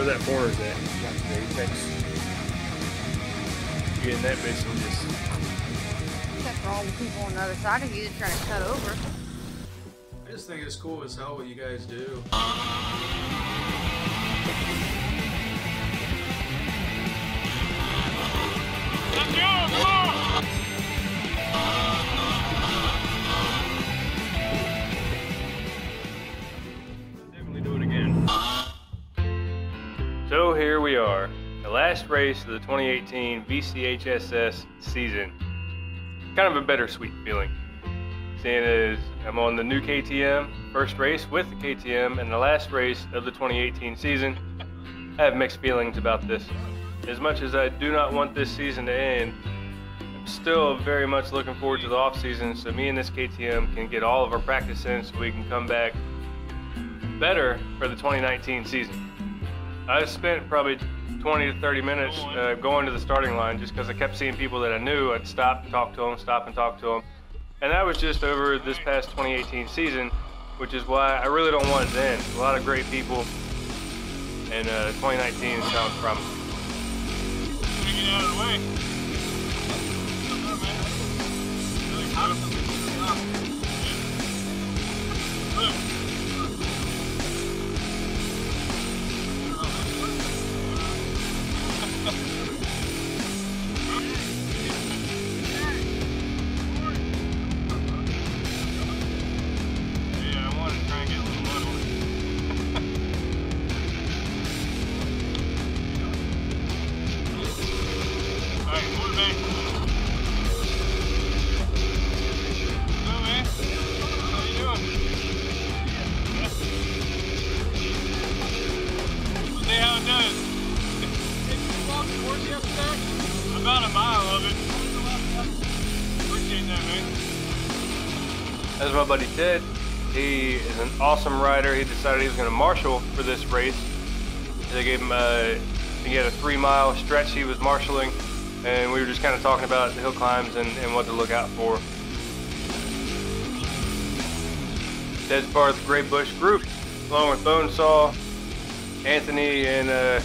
where that corner's at. Like the apex. Getting that basically just. Except for all the people on the other side of you that's trying to cut over. I just think it's cool as hell what you guys do. Let's go! Come on! Definitely do it again. So here we are, the last race of the 2018 VCHSS season. Kind of a bittersweet feeling, seeing as I'm on the new KTM, first race with the KTM, and the last race of the 2018 season. I have mixed feelings about this. As much as I do not want this season to end, I'm still very much looking forward to the off season so me and this KTM can get all of our practice in so we can come back better for the 2019 season. I spent probably 20 to 30 minutes going to the starting line just because I kept seeing people that I knew. I'd stop and talk to them, stop and talk to them. And that was just over this past 2018 season, which is why I really don't want it to end. A lot of great people, and 2019 sounds promising. Get out of the way. Yeah, I wanted to try and get a little mud on it. Alright, pull it back. Hello, man. How you doing? Yeah. We'll see how it does. Did you walk towards yesterday? About a mile of it. Appreciate that, man. As my buddy Ted, he is an awesome rider. He decided he was going to marshal for this race. They gave him he had a 3-mile stretch he was marshaling, and we were just kind of talking about the hill climbs and what to look out for. Ted's part of the Gray Bush group, along with Bonesaw, Anthony, and a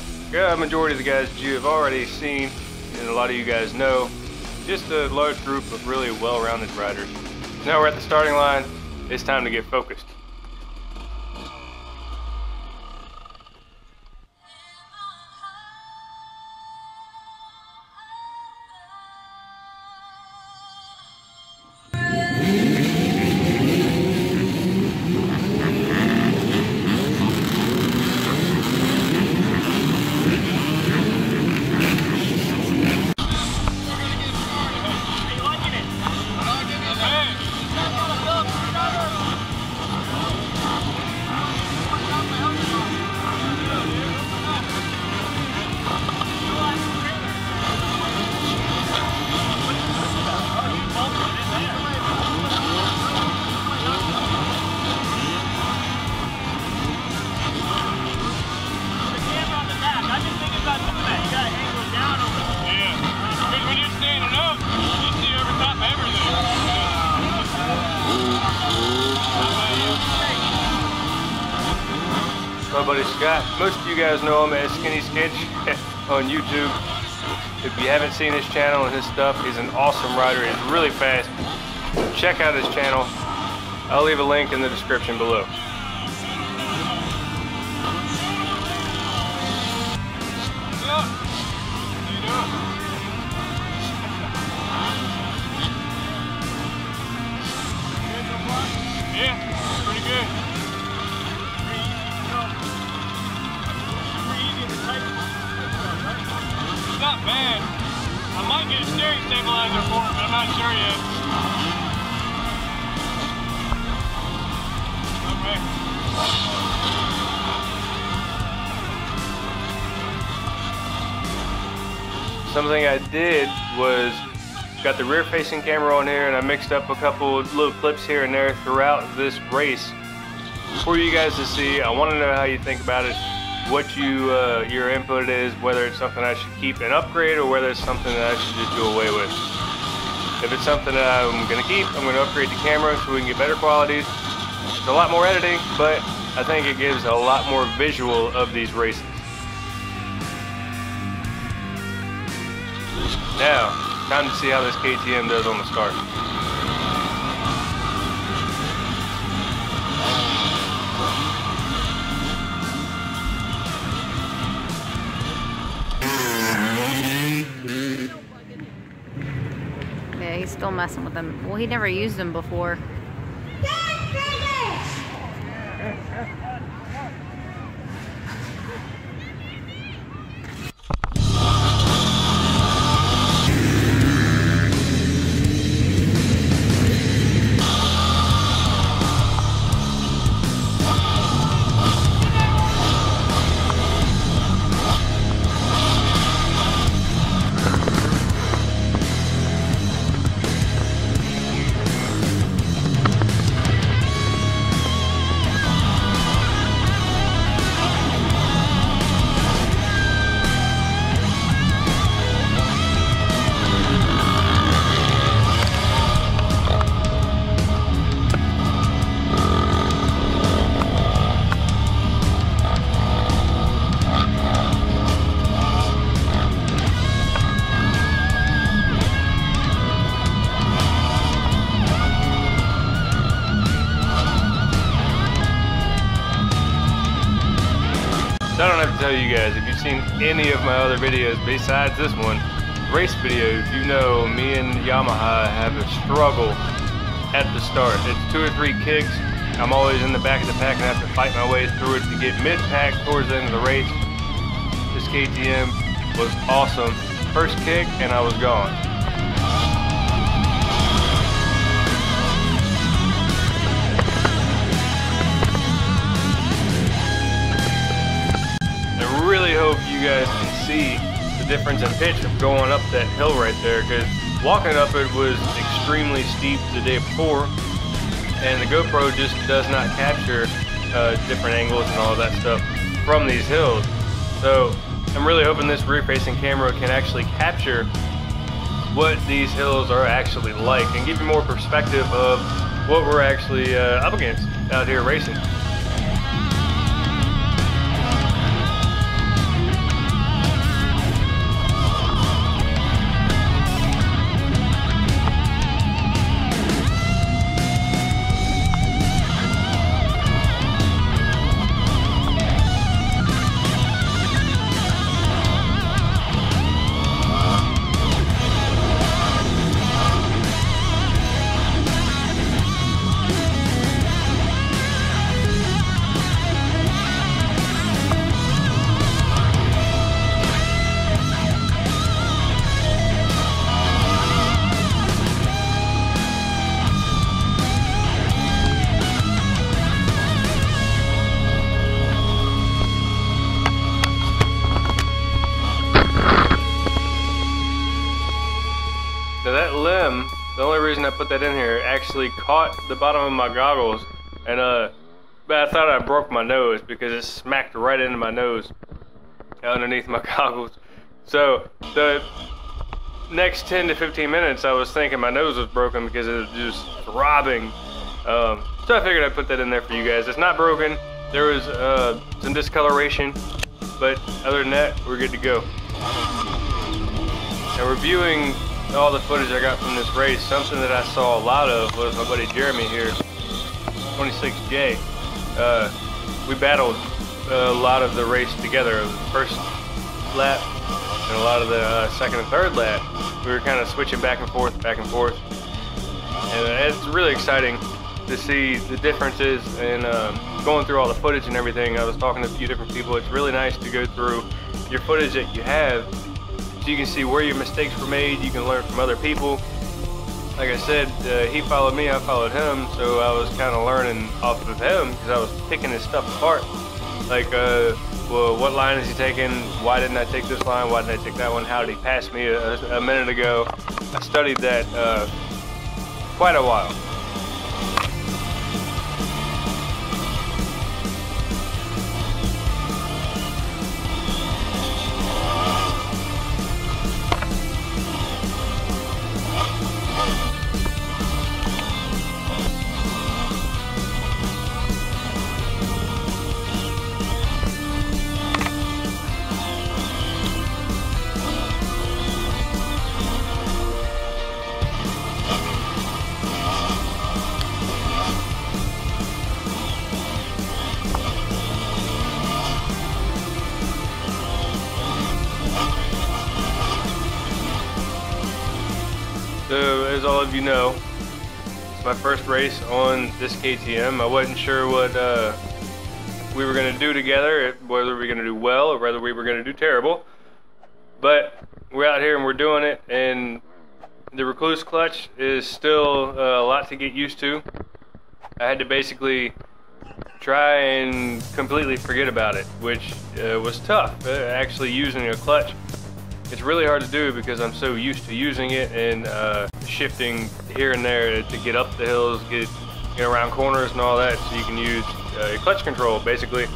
majority of the guys that you have already seen, and a lot of you guys know. Just a large group of really well-rounded riders. Now we're at the starting line. It's time to get focused. My buddy Scott, most of you guys know him as Skinny Sketch on YouTube. If you haven't seen his channel and his stuff, he's an awesome rider. He's really fast. Check out his channel. I'll leave a link in the description below. Yeah, pretty good. It's not bad. I might get a steering stabilizer for it, but I'm not sure yet. Okay. Something I did was got the rear facing camera on here, and I mixed up a couple little clips here and there throughout this race for you guys to see. I want to know how you think about it, what your input is, whether it's something I should keep and upgrade or whether it's something that I should just do away with. If it's something that I'm going to keep, I'm going to upgrade the camera so we can get better qualities. It's a lot more editing, but I think it gives a lot more visual of these races. Now, time to see how this KTM does on the start. Yeah, he's still messing with them. Well, he never used them before. So I don't have to tell you guys, if you've seen any of my other videos besides this one, race videos, you know me and Yamaha have a struggle at the start. It's 2 or 3 kicks. I'm always in the back of the pack and have to fight my way through it to get mid-pack towards the end of the race. This KTM was awesome. First kick and I was gone. I really hope you guys can see the difference in pitch of going up that hill right there, because walking up it was extremely steep the day before, and the GoPro just does not capture different angles and all that stuff from these hills. So I'm really hoping this rear-facing camera can actually capture what these hills are actually like and give you more perspective of what we're actually up against out here racing. Now that limb, the only reason I put that in here, actually caught the bottom of my goggles, and but I thought I broke my nose because it smacked right into my nose underneath my goggles. So the next 10 to 15 minutes I was thinking my nose was broken because it was just throbbing. So I figured I'd put that in there for you guys. It's not broken. There was some discoloration, but other than that, we're good to go. Now reviewing all the footage I got from this race, something that I saw a lot of was my buddy Jeremy here, 26J. We battled a lot of the race together. The first lap and a lot of the second and third lap. We were kind of switching back and forth. And it's really exciting to see the differences and going through all the footage and everything. I was talking to a few different people. It's really nice to go through your footage that you have, so you can see where your mistakes were made. You can learn from other people. Like I said, he followed me, I followed him, so I was kind of learning off of him because I was picking his stuff apart. Like, well, what line is he taking? Why didn't I take this line? Why didn't I take that one? How did he pass me a minute ago? I studied that quite a while. as all of you know, it's my first race on this KTM. I wasn't sure what we were going to do together, whether we were going to do well or whether we were going to do terrible. But we're out here and we're doing it, and the Recluse clutch is still a lot to get used to. I had to basically try and completely forget about it, which was tough. Actually using a clutch, it's really hard to do because I'm so used to using it and shifting here and there to get up the hills, get around corners and all that, so you can use clutch control basically.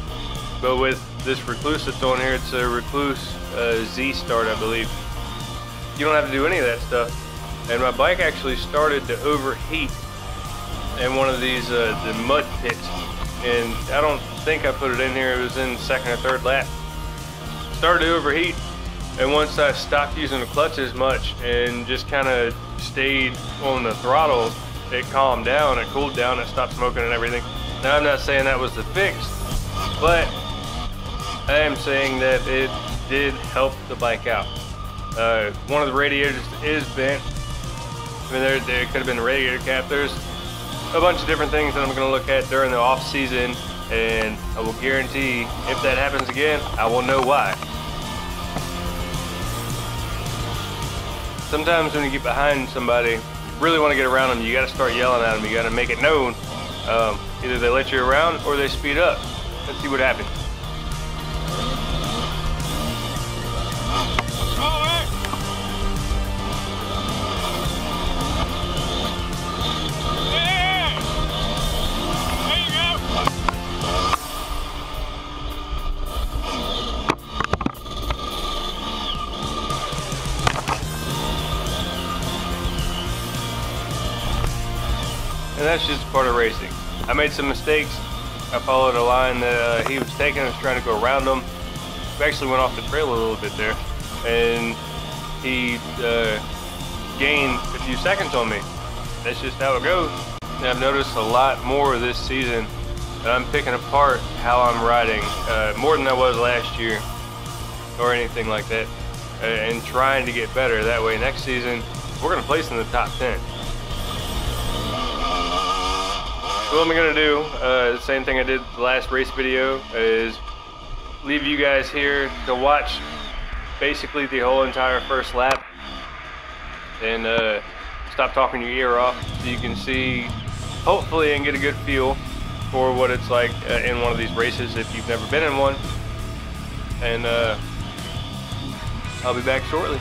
But with this Recluse that's on here, it's a Recluse Z Start, I believe. You don't have to do any of that stuff. And my bike actually started to overheat in one of these the mud pits, and I don't think I put it in here. It was in second or third lap. Started to overheat, and once I stopped using the clutch as much and just kind of stayed on the throttle, it calmed down, it cooled down, it stopped smoking and everything. Now I'm not saying that was the fix, but I am saying that it did help the bike out. One of the radiators is bent. I mean, there could have been the radiator cap. There's a bunch of different things that I'm going to look at during the off season, and I will guarantee if that happens again, I will know why. Sometimes when you get behind somebody, really want to get around them, you got to start yelling at them. You got to make it known. Either they let you around or they speed up. Let's see what happens. And that's just part of racing. I made some mistakes. I followed a line that he was taking. I was trying to go around him. We actually went off the trail a little bit there, and he gained a few seconds on me. That's just how it goes. And I've noticed a lot more this season that I'm picking apart how I'm riding, more than I was last year or anything like that, and trying to get better. That way next season we're going to place in the top 10. So what I'm going to do, the same thing I did the last race video, is leave you guys here to watch basically the whole entire first lap, and stop talking your ear off so you can see, hopefully, and get a good feel for what it's like in one of these races if you've never been in one. And I'll be back shortly.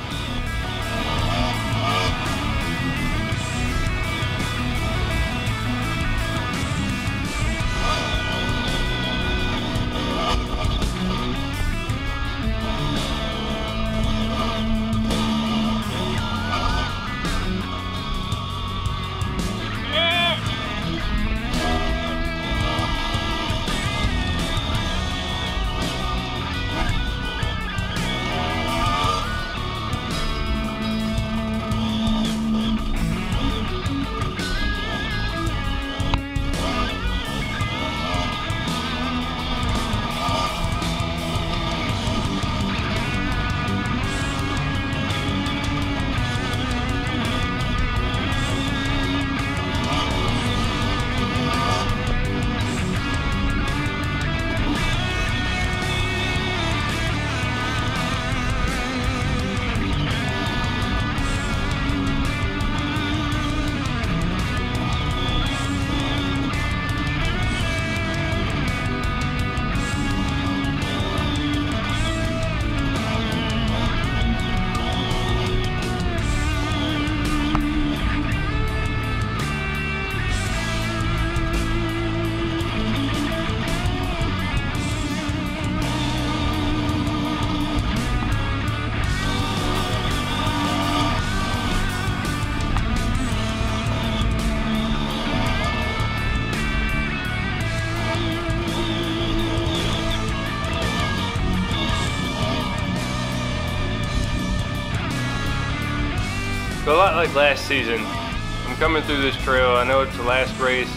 So a lot like last season, I'm coming through this trail. I know it's the last race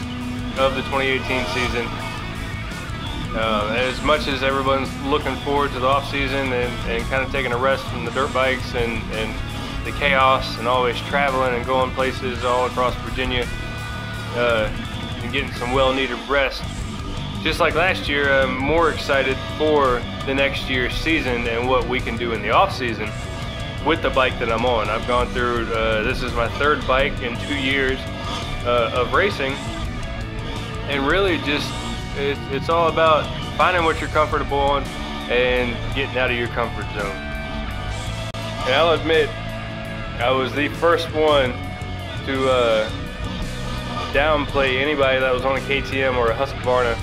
of the 2018 season. As much as everyone's looking forward to the off season and kind of taking a rest from the dirt bikes and the chaos and always traveling and going places all across Virginia, and getting some well-needed rest. Just like last year, I'm more excited for the next year's season and what we can do in the off-season with the bike that I'm on. I've gone through, this is my third bike in 2 years of racing, and really just, it's all about finding what you're comfortable on and getting out of your comfort zone. And I'll admit, I was the first one to downplay anybody that was on a KTM or a Husqvarna,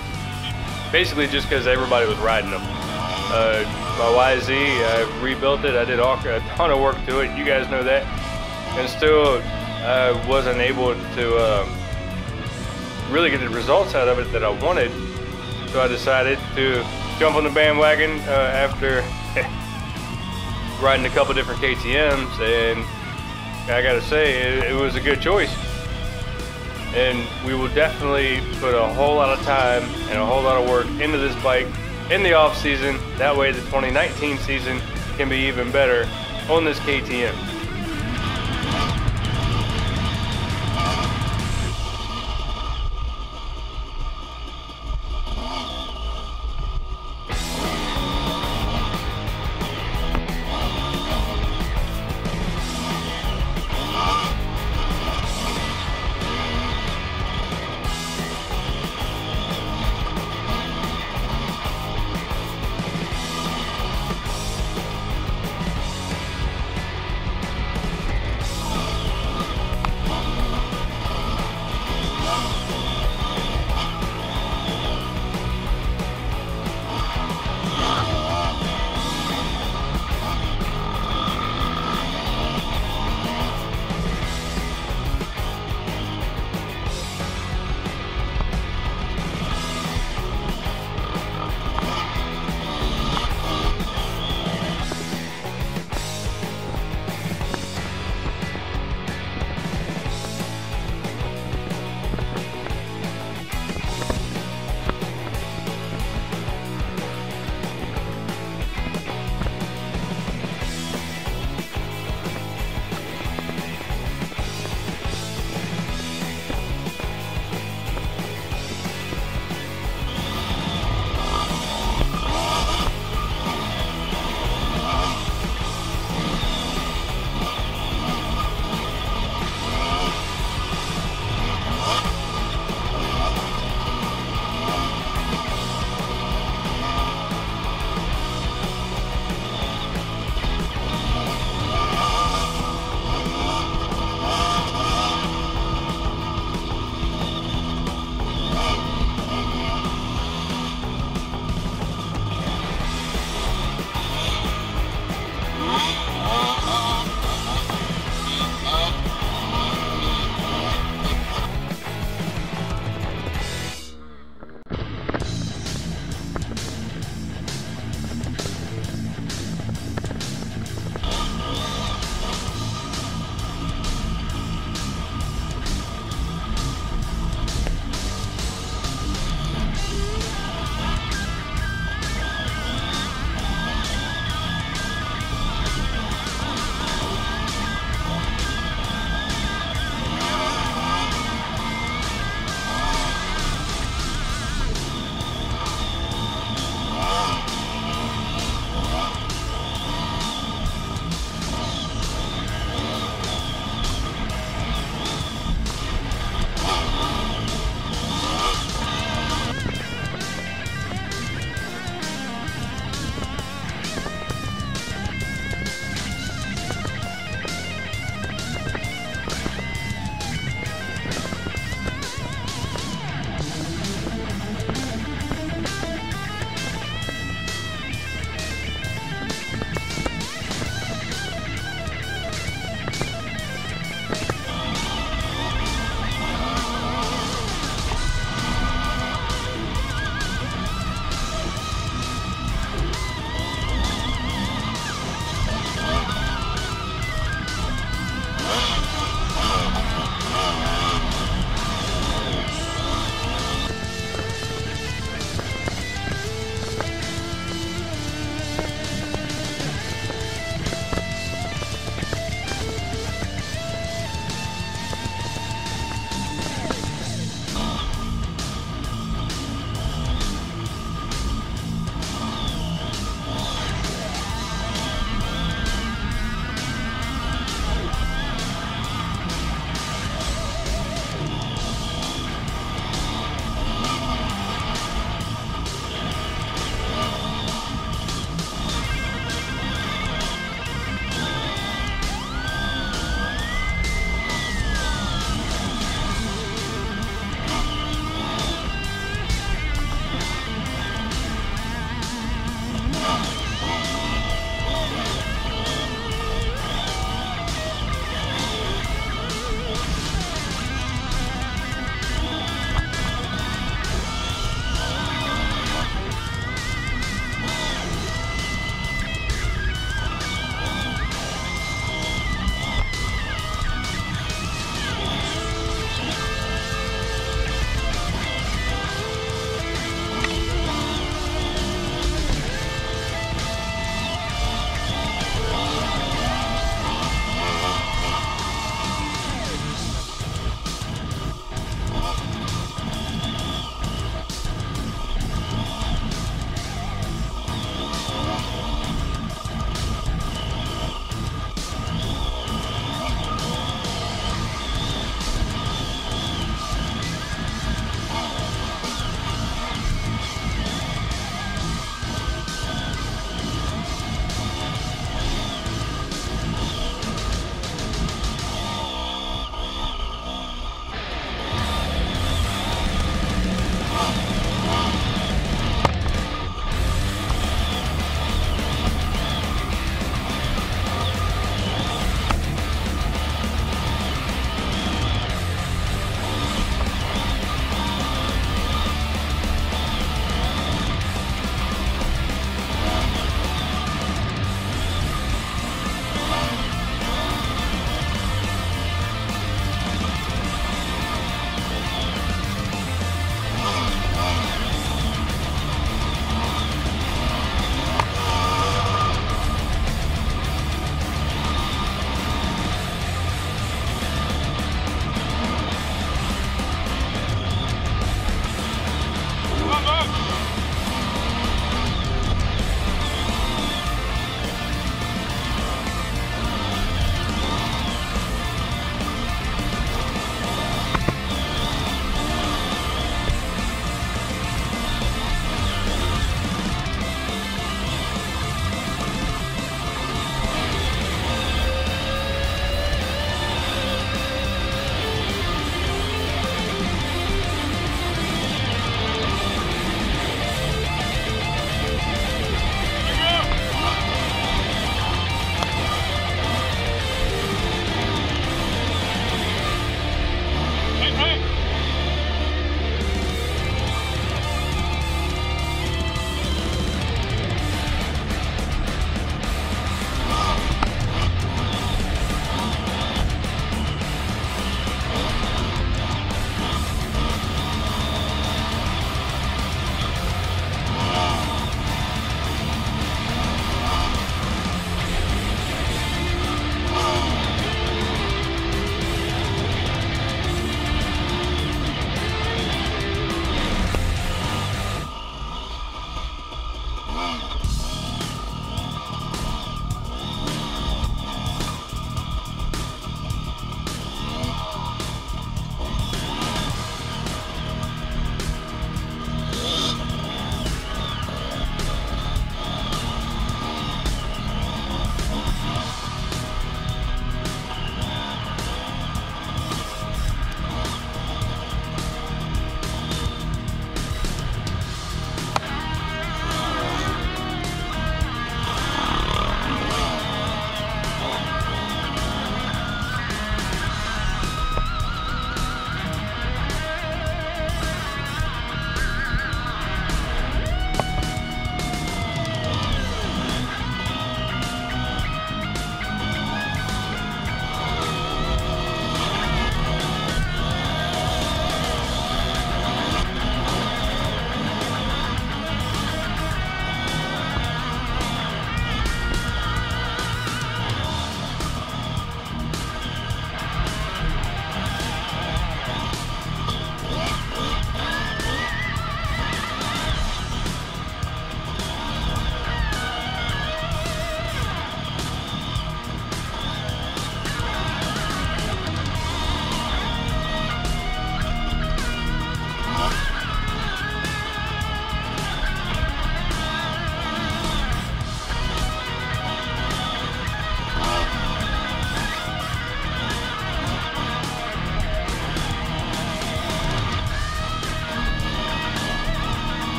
basically just because everybody was riding them. My YZ, I rebuilt it, I did a ton of work to it, you guys know that, and still I wasn't able to really get the results out of it that I wanted, so I decided to jump on the bandwagon after riding a couple different KTMs, and I gotta say, it was a good choice. And we will definitely put a whole lot of time and a whole lot of work into this bike in the off season. That way the 2019 season can be even better on this KTM.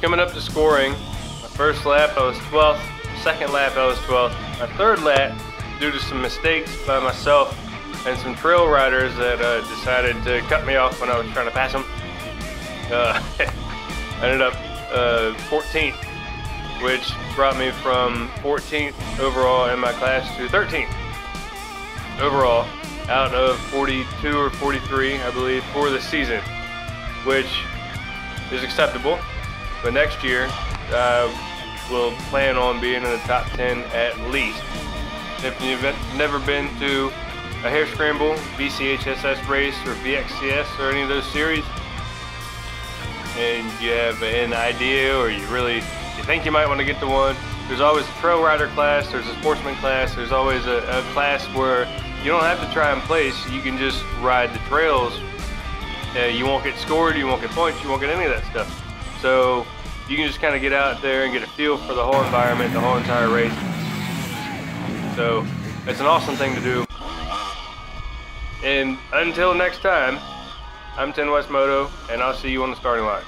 coming up to scoring. My first lap I was 12th, second lap I was 12th. My third lap, due to some mistakes by myself and some trail riders that decided to cut me off when I was trying to pass them, I ended up 14th, which brought me from 14th overall in my class to 13th overall out of 42 or 43, I believe, for the season, which is acceptable. But next year, we'll plan on being in the top 10 at least. If you've never been to a hare scramble, VCHSS race, or VCHSS, or any of those series, and you have an idea, or you think you might want to get to one, there's always a trail rider class, there's a sportsman class, there's always a class where you don't have to try and place, you can just ride the trails. You won't get scored, you won't get points, you won't get any of that stuff. So you can just kind of get out there and get a feel for the whole environment, the whole entire race. So it's an awesome thing to do. And until next time, I'm Tin West Moto, and I'll see you on the starting line.